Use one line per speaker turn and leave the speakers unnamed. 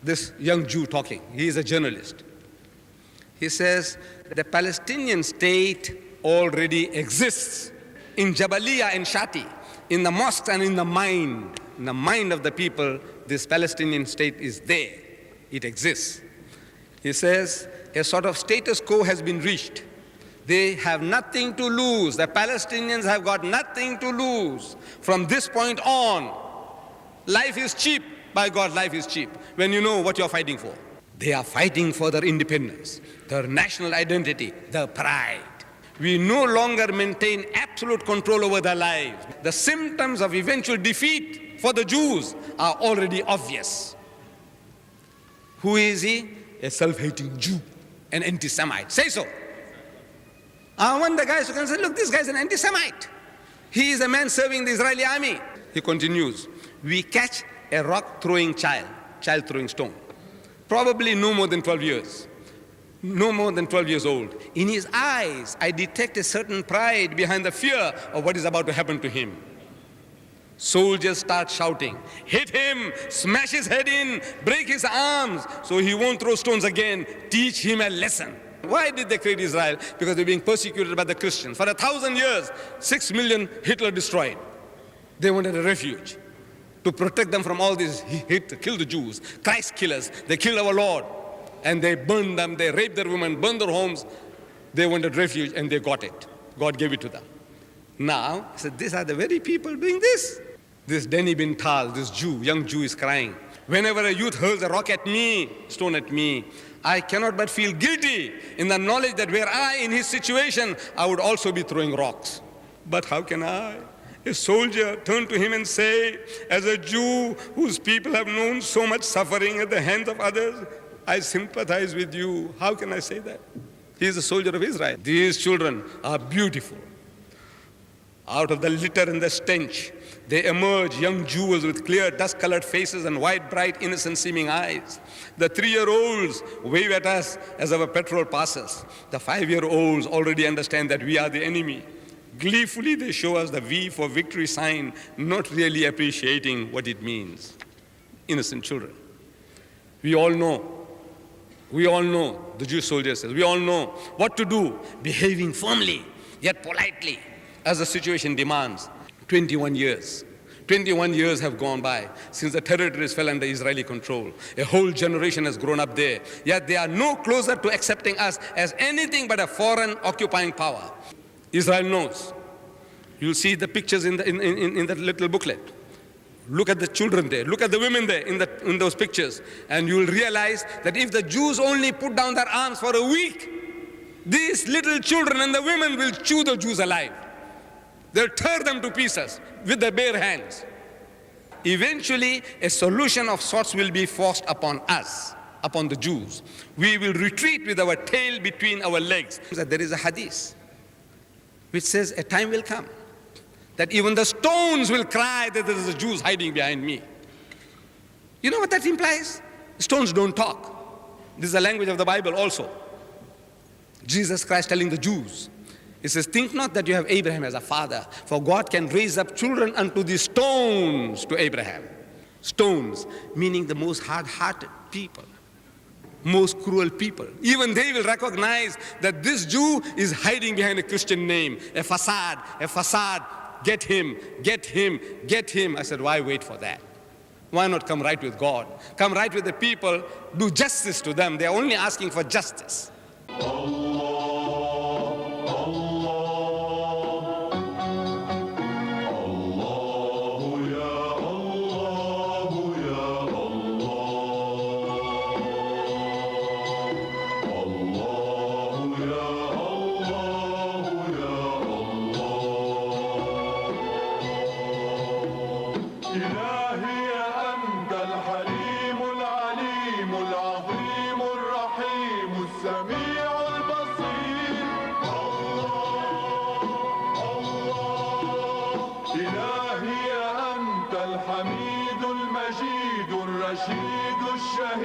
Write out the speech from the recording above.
This young Jew talking, he is a journalist. He says, the Palestinian state already exists in Jabalia and Shati, in the mosques and in the mind. In the mind of the people, this Palestinian state is there. It exists. He says, a sort of status quo has been reached. They have nothing to lose. The Palestinians have got nothing to lose. From this point on, life is cheap. By God, life is cheap when you know what you're fighting for. They are fighting for their independence, their national identity, their pride. We no longer maintain absolute control over their lives. The symptoms of eventual defeat for the Jews are already obvious. Who is he? A self-hating Jew, an anti-Semite. Say so. I want the guys who can say, look, this guy's an anti-Semite. He is a man serving the Israeli army. He continues, we catch a rock-throwing child throwing stone, probably no more than 12 years. No more than 12 years old. In his eyes, I detect a certain pride behind the fear of what is about to happen to him. Soldiers start shouting, hit him, smash his head in, break his arms, so he won't throw stones again. Teach him a lesson. Why did they create Israel? Because they're being persecuted by the Christians. For 1,000 years, 6 million Hitler destroyed. They wanted a refuge to protect them from all this. He killed the Jews, Christ killers. They killed our Lord. And they burned them, they raped their women, burned their homes. They wanted refuge and they got it. God gave it to them. Now, he said, these are the very people doing this. This Denny bin Tal, this Jew, young Jew is crying. Whenever a youth hurls a rock at me, stone at me, I cannot but feel guilty in the knowledge that were I in his situation, I would also be throwing rocks. But how can I, a soldier, turn to him and say, as a Jew whose people have known so much suffering at the hands of others, I sympathize with you. How can I say that? He is a soldier of Israel. These children are beautiful. Out of the litter and the stench, they emerge young jewels with clear dust-colored faces and wide, bright, innocent-seeming eyes. The 3-year-olds wave at us as our patrol passes. The 5-year-olds already understand that we are the enemy. Gleefully, they show us the V for victory sign, not really appreciating what it means. Innocent children. We all know, the Jewish soldier says, we all know what to do, behaving firmly, yet politely, as the situation demands. 21 years. 21 years have gone by since the territories fell under Israeli control. A whole generation has grown up there, yet they are no closer to accepting us as anything but a foreign occupying power. Israel knows. You'll see the pictures in that little booklet. Look at the children there, look at the women there in those pictures, and you'll realize that if the Jews only put down their arms for a week, these little children and the women will chew the Jews alive. They'll tear them to pieces with their bare hands. Eventually, a solution of sorts will be forced upon us, upon the Jews. We will retreat with our tail between our legs. There is a hadith which says a time will come that even the stones will cry that there is a Jews hiding behind me. You know what that implies? Stones don't talk. This is the language of the Bible also. Jesus Christ telling the Jews, he says, think not that you have Abraham as a father, for God can raise up children unto these stones to Abraham. Stones, meaning the most hard-hearted people, most cruel people. Even they will recognize that this Jew is hiding behind a Christian name, a facade. Get him, get him, get him. I said, why wait for that? Why not come right with God? Come right with the people, do justice to them. They're only asking for justice.
الحميد المجيد الرشيد الشهيد